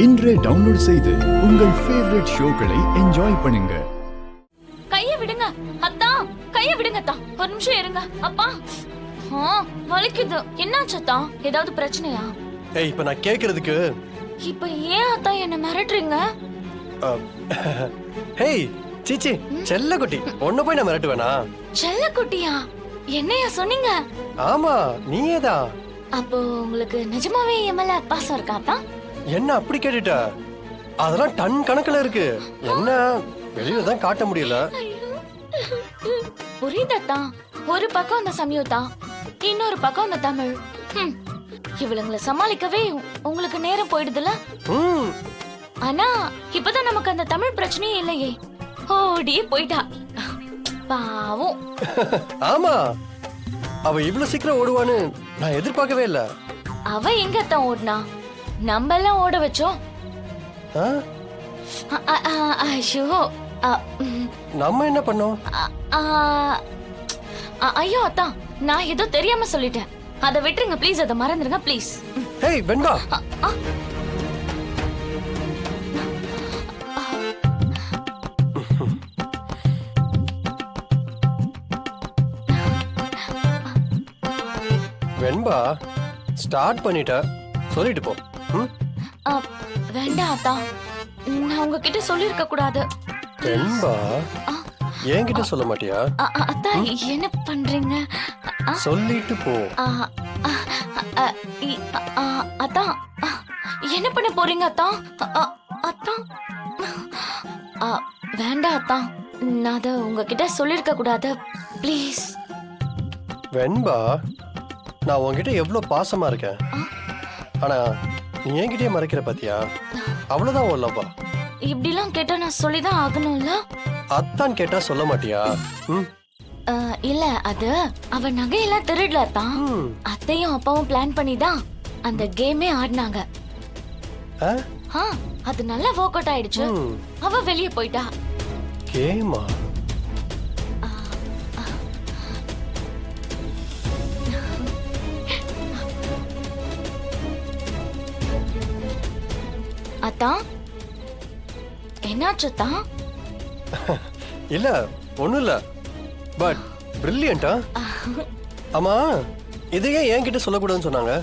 இன்றே டவுன்லோட் செய்து உங்கள் ஃபேவரட் ஷோக்களை என்ஜாய் பண்ணுங்க. கைய விடுங்க அத்தா, கைய விடுங்க அத்தா. ஒரு நிமிஷம் இருங்க அப்பா. வலிக்குது. என்னாச்சு அத்தா? ஏதாவது பிரச்சனையா? ஏய், இப்ப நான் கேக்குறதுக்கு இப்ப ஏன் அத்தா என்ன மிரட்டுறீங்க? ஹேய் சீச்சி, செல்லக்குட்டி ஒன்ன போய் நான் மிரட்டுவேனா? செல்லக்குட்டியா? என்னையா சொன்னீங்க? ஆமா, நீயேதான். அப்போ உங்களுக்கு நிஜமாவே என் மேல பாசம் இருக்கா அத்தா? என்ன அப்படி கேட்டுட்ட? அதெல்லாம் டன் கணக்குல இருக்கு. என்ன வெளியில தான் காட்ட முடியல. புரியுது அத்தா. ஒரு பக்கம் அந்த சமயத்தா, இன்னொரு பக்கம் அந்த தமிழ். இவளுங்களை சமாளிக்கவே உங்களுக்கு நேரம் போயிடுதுல. ஆனா இப்பதான் நமக்கு அந்த தமிழ் பிரச்சனையே இல்லையே. ஓடி போயிட்டா பாவம். ஆமா, அவ இவ்வளவு சீக்கிரம் ஓடுவான்னு நான் எதிர்பார்க்கவே இல்ல. அவ எங்க தான் ஓடுனா? நம்ம எல்லாம் ஓட வச்சோம். ஐயோ, நம்ம என்ன பண்ணோம்? ஐயோ அத்தா, நான் ஏதோ தெரியாம சொல்லிட்டேன். அதை விட்டுருங்க ப்ளீஸ். அதை மறந்துருங்க please. Hey Venba, Venba start பண்ணிட்ட, சொல்லிட்டு போ. வேண்டாம் அத்தா, நான் உங்ககிட்ட சொல்லிருக்க கூடாது. வெண்பா, என்கிட்ட சொல்ல மாட்டியா? அத்தா என்ன பண்றீங்க? சொல்லிட்டு போ. அத்தா என்ன பண்ண போறீங்க அத்தா? அத்தா வேண்டாம் அத்தா, நான் அதை உங்ககிட்ட சொல்லிருக்க கூடாது. ப்ளீஸ். வெண்பா, நான் உன்கிட்ட எவ்வளவு பாசமா இருக்கேன். ஆனா நீ என்கிட்டயே மறைக்கிற பாத்தியா? அவ்வளவுதான் உள்ளப்பா. இப்படிலாம் கேட்டா நான் சொல்லிதான் ஆகணும்ல. அத்தான் கேட்டா சொல்ல மாட்டியா? இல்ல, அது அவ நகையெல்லாம் திருடல தான். அத்தையும் அப்பாவும் பிளான் பண்ணி தான் அந்த கேமே ஆடினாங்க. அது நல்லா ஒர்க் அவுட் ஆயிடுச்சு. அவ வெளியே போயிட்டா. கேமா? அத்தா என்னாச்சு அத்தா? இல்ல ஒண்ணும் இல்ல, பட் பிரில்லியண்டா. ஆமா, இதையே என்கிட்ட சொல்லக்கூடாதுன்னு சொன்னாங்க.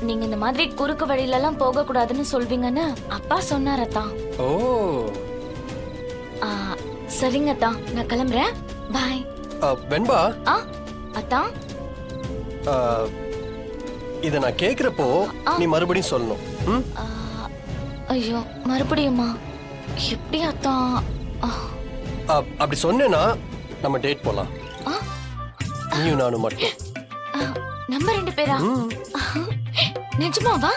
நீங்க இந்த மாதிரி குறுக்கு வழியில எல்லாம் போக கூடாதுன்னு சொல்வீங்கன்னு அப்பா சொன்னார் அத்தா. ஓ, சரிங்க அத்தா, நான் கிளம்புறேன். பாய். வெண்பா, அத்தா இத நான் கேக்குறப்போ நீ மறுபடியும் சொல்லணும். ஐயோ, மறுபடியுமா? எப்படி அத்தா? அப்படி சொன்னேன்னா நம்ம டேட் போலாம். நீயும் நானும் மட்டும். நம்ம 2 பேரா? நிஜமாவா?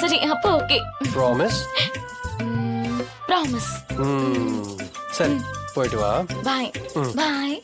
சரி, அப்போ ஓகே. ப்ராமிஸ்? ப்ராமிஸ். சரி, போயிட்டு வா. பாய். பாய்.